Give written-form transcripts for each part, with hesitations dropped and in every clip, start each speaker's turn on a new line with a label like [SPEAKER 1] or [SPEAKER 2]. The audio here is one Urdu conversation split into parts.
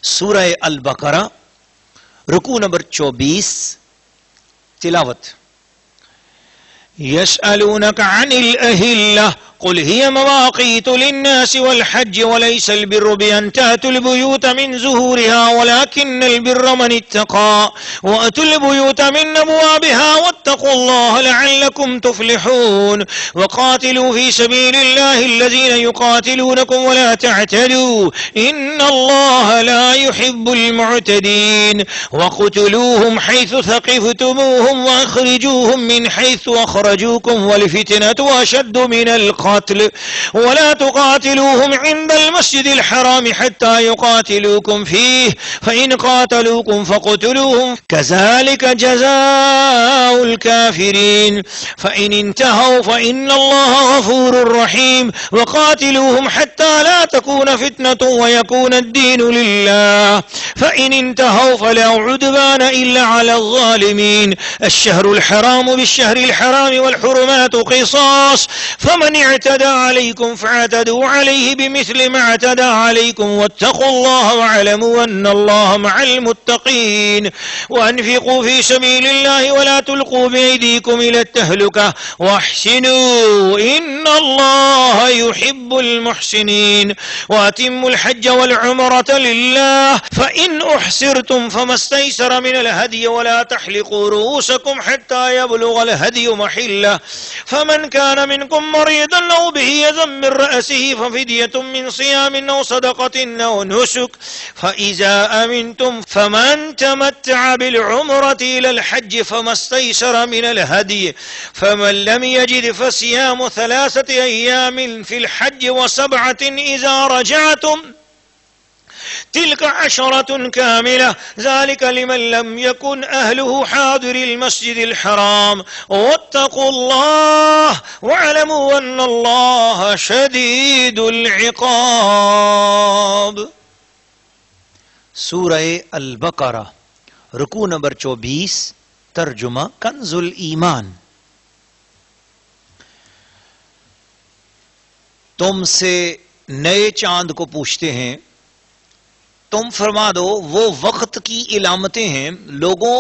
[SPEAKER 1] سورہ البقرہ رکوع نمبر 24 تلاوت. يسألونك عن الأهلة قل هي مواقيت للناس والحج وليس البر بأن تأتوا البيوت من زهورها ولكن البر من اتقى وأتوا البيوت من أبوابها واتقوا الله لعلكم تفلحون وقاتلوا في سبيل الله الذين يقاتلونكم ولا تعتدوا إن الله لا يحب المعتدين وقتلوهم حيث ثقفتموهم وأخرجوهم من حيث أخرجوكم والفتنة أشد من القتل ولا تقاتلوهم عند المسجد الحرام حتى يقاتلوكم فيه فإن قاتلوكم فاقتلوهم كذلك جزاء الكافرين فإن انتهوا فإن الله غفور رحيم وقاتلوهم حتى لا تكون فتنة ويكون الدين لله فإن انتهوا فلا عدوان إلا على الظالمين الشهر الحرام بالشهر الحرام والحرمات قصاص فمن اعتدى عليكم فاعتدوا عليه بمثل ما اعتدى عليكم واتقوا الله واعلموا أن الله مع المتقين وأنفقوا في سبيل الله ولا تلقوا بأيديكم إلى التهلكة واحسنوا إن الله يحب المحسنين وأتموا الحج والعمرة لله فإن أحسرتم فما استيسر من الهدي ولا تحلقوا رؤوسكم حتى يبلغ الهدي محله فمن كان منكم مريضا أو به أذى من رأسه ففدية من صيام أو صدقة أو نسك فإذا أمنتم فمن تمتع بالعمرة إلى الحج فما استيسر من الهدي فمن لم يجد فصيام 3 أيام في الحج و7 إذا رجعتم تلك 10 كاملة ذلك لمن لم يكن أهله حاضر المسجد الحرام واتقوا الله واعلموا أن الله شديد العقاب. سورہ البقرہ رکوع نمبر 24 ترجمہ کنز الایمان. تم سے نئے چاند کو پوچھتے ہیں، تم فرما دو وہ وقت کی علامتیں ہیں لوگوں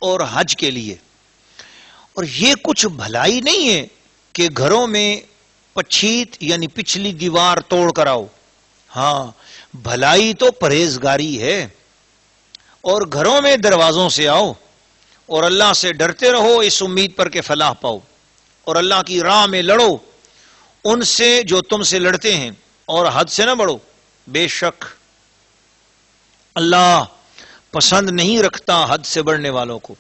[SPEAKER 1] اور حج کے لیے، اور یہ کچھ بھلائی نہیں ہے کہ گھروں میں پچھیت یعنی پچھلی دیوار توڑ کر آؤ. ہاں، بھلائی تو پرہیزگاری ہے، اور گھروں میں دروازوں سے آؤ اور اللہ سے ڈرتے رہو اس امید پر کہ فلاح پاؤ، اور اللہ کی راہ میں لڑو ان سے جو تم سے لڑتے ہیں، اور حد سے نہ بڑھو، بے شک اللہ پسند نہیں رکھتا حد سے بڑھنے والوں کو.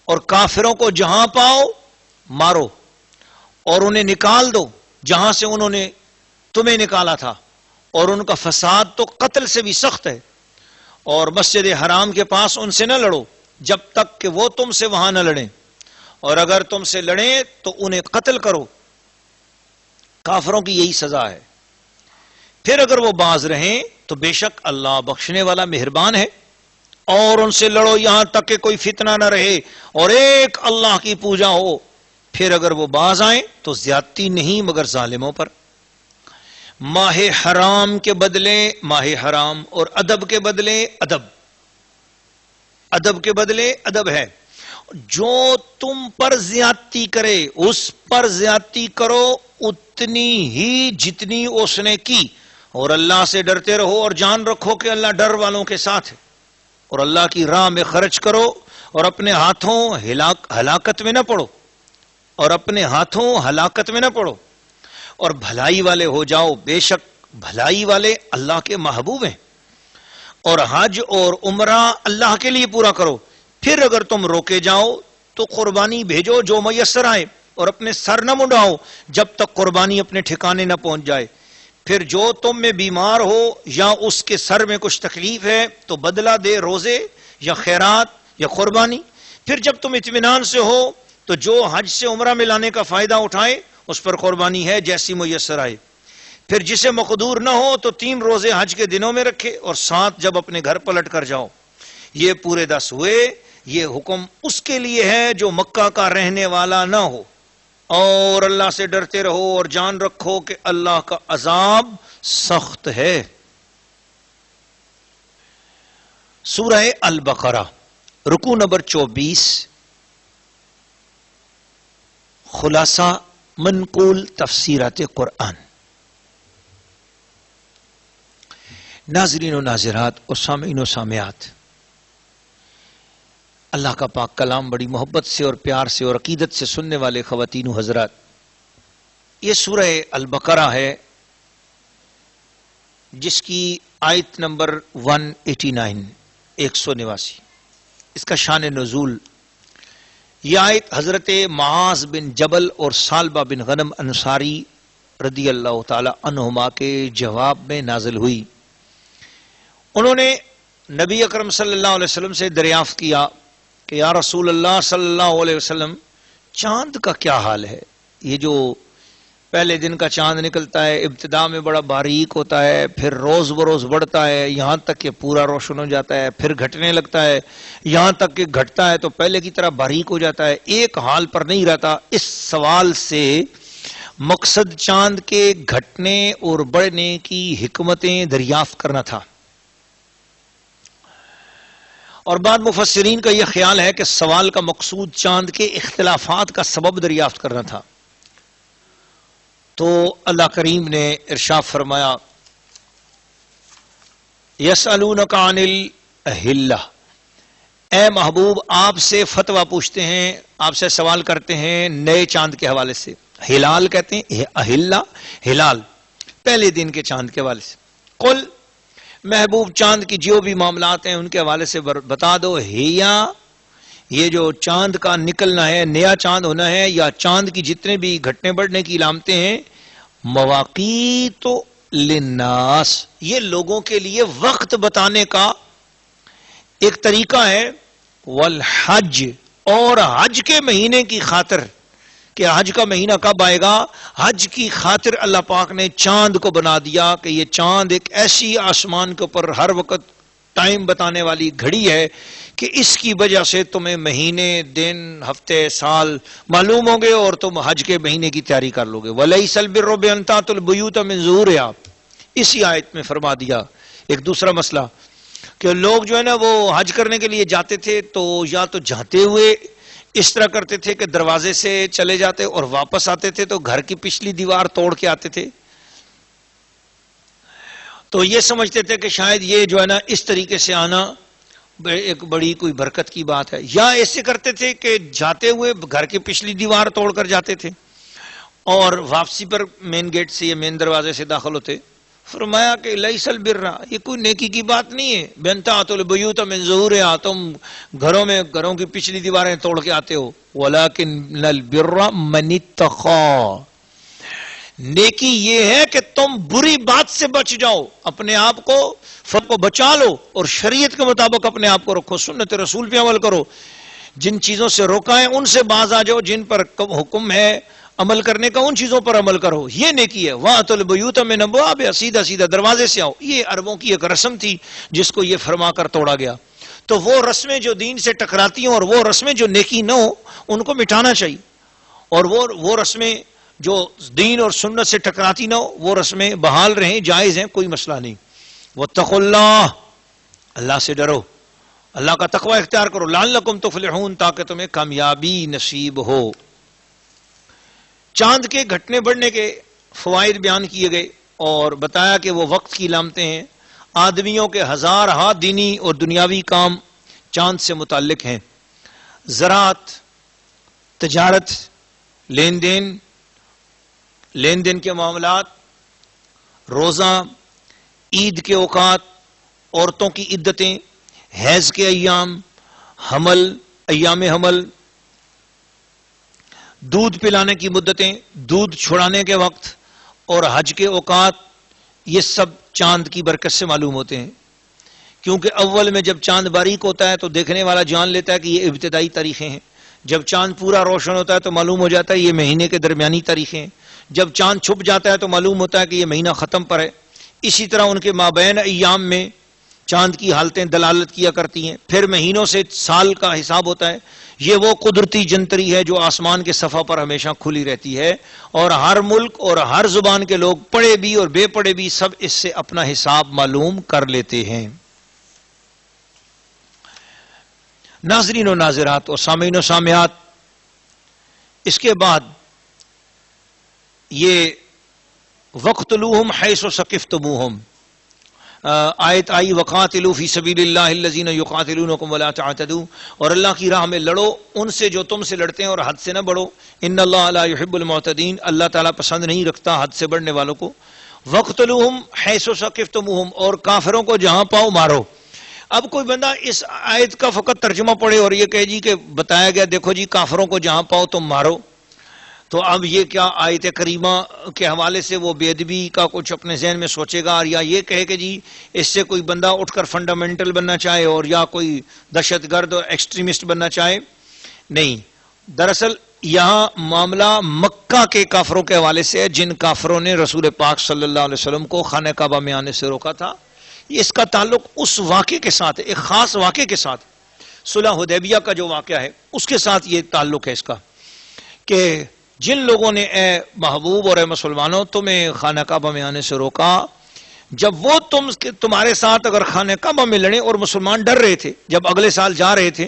[SPEAKER 1] اور کافروں کو جہاں پاؤ مارو اور انہیں نکال دو جہاں سے انہوں نے تمہیں نکالا تھا، اور ان کا فساد تو قتل سے بھی سخت ہے. اور مسجد حرام کے پاس ان سے نہ لڑو جب تک کہ وہ تم سے وہاں نہ لڑیں، اور اگر تم سے لڑیں تو انہیں قتل کرو. کافروں کی یہی سزا ہے. پھر اگر وہ باز رہیں تو بے شک اللہ بخشنے والا مہربان ہے. اور ان سے لڑو یہاں تک کہ کوئی فتنہ نہ رہے اور ایک اللہ کی پوجا ہو. پھر اگر وہ باز آئیں تو زیادتی نہیں مگر ظالموں پر. ماہ حرام کے بدلے ماہ حرام اور ادب کے بدلے ادب، ادب کے بدلے ادب ہے. جو تم پر زیادتی کرے اس پر زیادتی کرو اتنی ہی جتنی اس نے کی، اور اللہ سے ڈرتے رہو اور جان رکھو کہ اللہ ڈر والوں کے ساتھ ہے. اور اللہ کی راہ میں خرچ کرو اور اپنے ہاتھوں ہلاکت میں نہ پڑو، اور اپنے ہاتھوں ہلاکت میں نہ پڑو، اور بھلائی والے ہو جاؤ، بے شک بھلائی والے اللہ کے محبوب ہیں. اور حج اور عمرہ اللہ کے لیے پورا کرو. پھر اگر تم روکے جاؤ تو قربانی بھیجو جو میسر آئے، اور اپنے سر نہ منڈاؤ جب تک قربانی اپنے ٹھکانے نہ پہنچ جائے. پھر جو تم میں بیمار ہو یا اس کے سر میں کچھ تکلیف ہے تو بدلہ دے روزے یا خیرات یا قربانی. پھر جب تم اطمینان سے ہو تو جو حج سے عمرہ میں لانے کا فائدہ اٹھائے اس پر قربانی ہے جیسی میسر آئے. پھر جسے مقدور نہ ہو تو 3 روزے حج کے دنوں میں رکھے اور 7 جب اپنے گھر پلٹ کر جاؤ. یہ پورے 10 ہوئے. یہ حکم اس کے لیے ہے جو مکہ کا رہنے والا نہ ہو. اور اللہ سے ڈرتے رہو اور جان رکھو کہ اللہ کا عذاب سخت ہے. سورہ البقرہ رکوع نمبر 24، خلاصہ منقول تفسیرات قرآن۔ ناظرین و ناظرات اور سامعین و سامعات، اللہ کا پاک کلام بڑی محبت سے اور پیار سے اور عقیدت سے سننے والے خواتین و حضرات، یہ سورہ البقرہ ہے جس کی آیت نمبر 189، 189۔ اس کا شان نزول، یہ آیت حضرت معاذ بن جبل اور سالبہ بن غنم انصاری رضی اللہ تعالی عنہما کے جواب میں نازل ہوئی۔ انہوں نے نبی اکرم صلی اللہ علیہ وسلم سے دریافت کیا کہ یا رسول اللہ صلی اللہ علیہ وسلم، چاند کا کیا حال ہے؟ یہ جو پہلے دن کا چاند نکلتا ہے، ابتدا میں بڑا باریک ہوتا ہے، پھر روز بروز بڑھتا ہے یہاں تک کہ پورا روشن ہو جاتا ہے، پھر گھٹنے لگتا ہے یہاں تک کہ گھٹتا ہے تو پہلے کی طرح باریک ہو جاتا ہے، ایک حال پر نہیں رہتا۔ اس سوال سے مقصد چاند کے گھٹنے اور بڑھنے کی حکمتیں دریافت کرنا تھا، اور بعض مفسرین کا یہ خیال ہے کہ سوال کا مقصود چاند کے اختلافات کا سبب دریافت کرنا تھا۔ تو اللہ کریم نے ارشاد فرمایا، یسألونک عن الاہلہ، اے محبوب آپ سے فتویٰ پوچھتے ہیں، آپ سے سوال کرتے ہیں نئے چاند کے حوالے سے۔ ہلال کہتے ہیں، اہلہ ہلال، پہلے دن کے چاند کے حوالے سے۔ قل، محبوب چاند کی جو بھی معاملات ہیں ان کے حوالے سے بتا دو، ہیا، یہ جو چاند کا نکلنا ہے، نیا چاند ہونا ہے، یا چاند کی جتنے بھی گھٹنے بڑھنے کی علامتیں ہیں، مواقیت للناس، یہ لوگوں کے لیے وقت بتانے کا ایک طریقہ ہے، والحج، اور حج کے مہینے کی خاطر، کہ حج کا مہینہ کب آئے گا، حج کی خاطر اللہ پاک نے چاند کو بنا دیا کہ یہ چاند ایک ایسی آسمان کے اوپر ہر وقت ٹائم بتانے والی گھڑی ہے کہ اس کی وجہ سے تمہیں مہینے، دن، ہفتے، سال معلوم ہوں گے اور تم حج کے مہینے کی تیاری کر لو گے۔ وَلَيْسَ الْبِرُّ بِأَن تَأْتُوا الْبُيُوتَ مِن ظُهُورِهَا، اسی آیت میں فرما دیا ایک دوسرا مسئلہ کہ لوگ جو ہے نا وہ حج کرنے کے لیے جاتے تھے تو یا تو جاتے ہوئے اس طرح کرتے تھے کہ دروازے سے چلے جاتے اور واپس آتے تھے تو گھر کی پچھلی دیوار توڑ کے آتے تھے، تو یہ سمجھتے تھے کہ شاید یہ جو ہے نا اس طریقے سے آنا ایک بڑی کوئی برکت کی بات ہے، یا ایسے کرتے تھے کہ جاتے ہوئے گھر کی پچھلی دیوار توڑ کر جاتے تھے اور واپسی پر مین گیٹ سے یا مین دروازے سے داخل ہوتے۔ فرمایا کہ لیس البر، یہ کوئی نیکی کی بات نہیں ہے، بأن تأتوا البیوت من ظہورہا، تم گھروں کی پچھلی دیواریں توڑ کے آتے ہو، ولکن البر من اتقی، نیکی یہ ہے کہ تم بری بات سے بچ جاؤ، اپنے آپ کو بچا لو اور شریعت کے مطابق اپنے آپ کو رکھو، سنت رسول پہ عمل کرو، جن چیزوں سے روکا ہے ان سے باز آ جاؤ، جن پر حکم ہے عمل کرنے کا ان چیزوں پر عمل کرو، یہ نیکی ہے۔ وَأْتُوا الْبُيُوتَ مِنْ أَبْوَابِهَا، سیدھا سیدھا دروازے سے آؤ۔ یہ عربوں کی ایک رسم تھی جس کو یہ فرما کر توڑا گیا، تو وہ رسمیں جو دین سے ٹکراتی ہوں اور وہ رسمیں جو نیکی نہ ہو ان کو مٹانا چاہیے، اور وہ رسمیں جو دین اور سنت سے ٹکراتی نہ ہو وہ رسمیں بحال رہیں، جائز ہیں، کوئی مسئلہ نہیں۔ وَاتَّقُوا اللَّهَ، اللہ سے ڈرو، اللہ کا تقوی اختیار کرو، لعلکم تفلحون، تاکہ تمہیں کامیابی نصیب ہو۔ چاند کے گھٹنے بڑھنے کے فوائد بیان کیے گئے اور بتایا کہ وہ وقت کی علامتیں ہیں، آدمیوں کے ہزارہا دینی اور دنیاوی کام چاند سے متعلق ہیں، زراعت، تجارت، لین دین کے معاملات، روزہ، عید کے اوقات، عورتوں کی عدتیں، حیض کے ایام، ایام حمل، دودھ پلانے کی مدتیں، دودھ چھڑانے کے وقت اور حج کے اوقات، یہ سب چاند کی برکت سے معلوم ہوتے ہیں، کیونکہ اول میں جب چاند باریک ہوتا ہے تو دیکھنے والا جان لیتا ہے کہ یہ ابتدائی تاریخیں ہیں، جب چاند پورا روشن ہوتا ہے تو معلوم ہو جاتا ہے یہ مہینے کے درمیانی تاریخیں ہیں، جب چاند چھپ جاتا ہے تو معلوم ہوتا ہے کہ یہ مہینہ ختم پر ہے۔ اسی طرح ان کے مابین ایام میں چاند کی حالتیں دلالت کیا کرتی ہیں، پھر مہینوں سے سال کا حساب ہوتا ہے۔ یہ وہ قدرتی جنتری ہے جو آسمان کے صفحہ پر ہمیشہ کھلی رہتی ہے، اور ہر ملک اور ہر زبان کے لوگ پڑھے بھی اور بے پڑھے بھی سب اس سے اپنا حساب معلوم کر لیتے ہیں۔ ناظرین و ناظرات اور سامعین و سامعات، اس کے بعد یہ وقتلوہم حیث ثقفتموہم آیت آئی وقاتلوا فی سبیل اللہ الذین یقاتلونکم ولا تعتدوا، اور اللہ کی راہ میں لڑو ان سے جو تم سے لڑتے ہیں اور حد سے نہ بڑھو، ان اللہ لا یحب المعتدین، اللہ تعالیٰ پسند نہیں رکھتا حد سے بڑھنے والوں کو۔ وقتلوہم حیث ثقفتموہم، اور کافروں کو جہاں پاؤ مارو۔ اب کوئی بندہ اس آیت کا فقط ترجمہ پڑھے اور یہ کہے جی کہ بتایا گیا دیکھو جی کافروں کو جہاں پاؤ تم مارو، تو اب یہ کیا آیت کریمہ کے حوالے سے وہ بے ادبی کا کچھ اپنے ذہن میں سوچے گا، اور یا یہ کہے کہ جی اس سے کوئی بندہ اٹھ کر فنڈامنٹل بننا چاہے اور یا کوئی دہشت گرد اور ایکسٹریمسٹ بننا چاہے؟ نہیں، دراصل یہاں معاملہ مکہ کے کافروں کے حوالے سے ہے، جن کافروں نے رسول پاک صلی اللہ علیہ وسلم کو خانہ کعبہ میں آنے سے روکا تھا۔ اس کا تعلق اس واقعے کے ساتھ ہے، ایک خاص واقعے کے ساتھ، صلح حدیبیہ کا جو واقعہ ہے اس کے ساتھ یہ تعلق ہے اس کا، کہ جن لوگوں نے اے محبوب اور اے مسلمانوں تمہیں خانہ کعبہ میں آنے سے روکا، جب وہ تمہارے ساتھ اگر خانہ کعبہ میں لڑیں، اور مسلمان ڈر رہے تھے جب اگلے سال جا رہے تھے،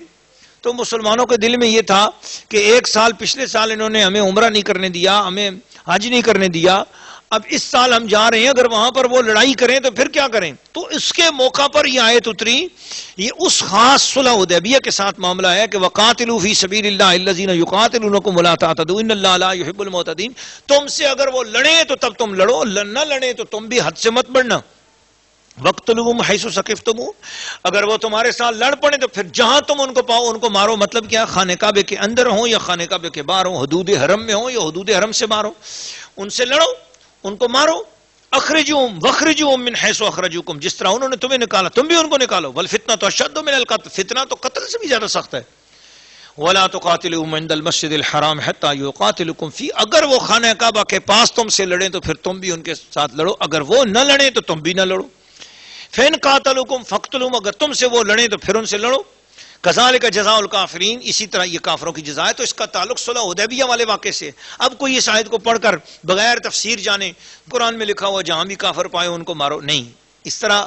[SPEAKER 1] تو مسلمانوں کے دل میں یہ تھا کہ ایک سال پچھلے سال انہوں نے ہمیں عمرہ نہیں کرنے دیا، ہمیں حج نہیں کرنے دیا، اب اس سال ہم جا رہے ہیں، اگر وہاں پر وہ لڑائی کریں تو پھر کیا کریں؟ تو اس کے موقع پر یہ آیت اتری۔ یہ اس خاص صلح حدیبیہ کے ساتھ معاملہ ہے کہ وقاتلوا فی سبیل اللہ الذین یقاتلونکم ولا تعتدوا ان اللہ لا یحب المعتدین، تم سے اگر وہ لڑیں تو تب تم لڑو، نہ لڑیں تو تم بھی حد سے مت بڑھنا۔ وقتلوہم حیث ثقفتموہم، اگر وہ تمہارے ساتھ لڑ پڑیں تو پھر جہاں تم ان کو پاؤ ان کو مارو۔ مطلب کیا؟ خانہ کعبے کے اندر ہوں یا خانہ کعبے کے باہر ہوں، حدود حرم میں ہوں یا حدود حرم سے باہر ہوں، ان سے لڑو، ان کو مارو۔ اخرجوہم واخرجوہم من حیث اخرجوکم، جس طرح انہوں نے تمہیں نکالا تم بھی ان کو نکالو۔ والفتنۃ اشد من القتل، فتنہ تو قتل سے بھی زیادہ سخت ہے۔ ولا تقاتلوہم عند المسجد الحرام حتی یقاتلوکم فی، اگر وہ خانہ کعبہ کے پاس تم سے لڑیں تو پھر تم بھی ان کے ساتھ لڑو، اگر وہ نہ لڑیں تو تم بھی نہ لڑو۔ فین قاتلوکم فقتلوہم، اگر تم سے وہ لڑیں تو پھر ان سے لڑو۔ کذالک جزاء الکافرین، اسی طرح یہ کافروں کی جزا ہے۔ تو اس کا تعلق صلح حدیبیہ والے واقعے سے۔ اب کوئی اس آیت کو پڑھ کر بغیر تفسیر جانے قرآن میں لکھا ہوا جہاں بھی کافر پائے ان کو مارو، نہیں، اس طرح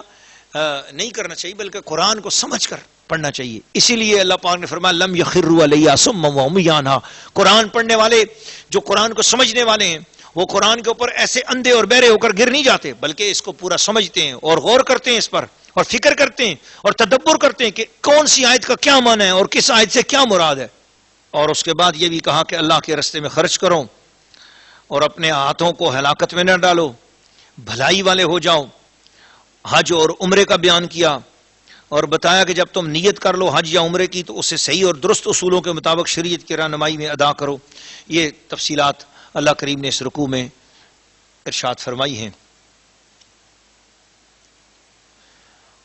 [SPEAKER 1] نہیں کرنا چاہیے، بلکہ قرآن کو سمجھ کر پڑھنا چاہیے۔ اسی لیے اللہ پاک نے فرمایا لم یخروا علیہا صما وعمیانا، قرآن پڑھنے والے جو قرآن کو سمجھنے والے ہیں وہ قرآن کے اوپر ایسے اندھے اور بہرے ہو کر گر نہیں جاتے، بلکہ اس کو پورا سمجھتے ہیں اور غور کرتے ہیں اس پر، اور فکر کرتے ہیں اور تدبر کرتے ہیں کہ کون سی آیت کا کیا معنی ہے اور کس آیت سے کیا مراد ہے۔ اور اس کے بعد یہ بھی کہا کہ اللہ کے راستے میں خرچ کرو اور اپنے ہاتھوں کو ہلاکت میں نہ ڈالو، بھلائی والے ہو جاؤ۔ حج اور عمرے کا بیان کیا اور بتایا کہ جب تم نیت کر لو حج یا عمرے کی تو اسے صحیح اور درست اصولوں کے مطابق شریعت کی رہنمائی میں ادا کرو۔ یہ تفصیلات اللہ کریم نے اس رکوع میں ارشاد فرمائی ہیں۔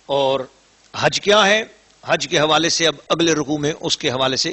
[SPEAKER 1] اور حج کیا ہے، حج کے حوالے سے اب اگلے رکوع میں اس کے حوالے سے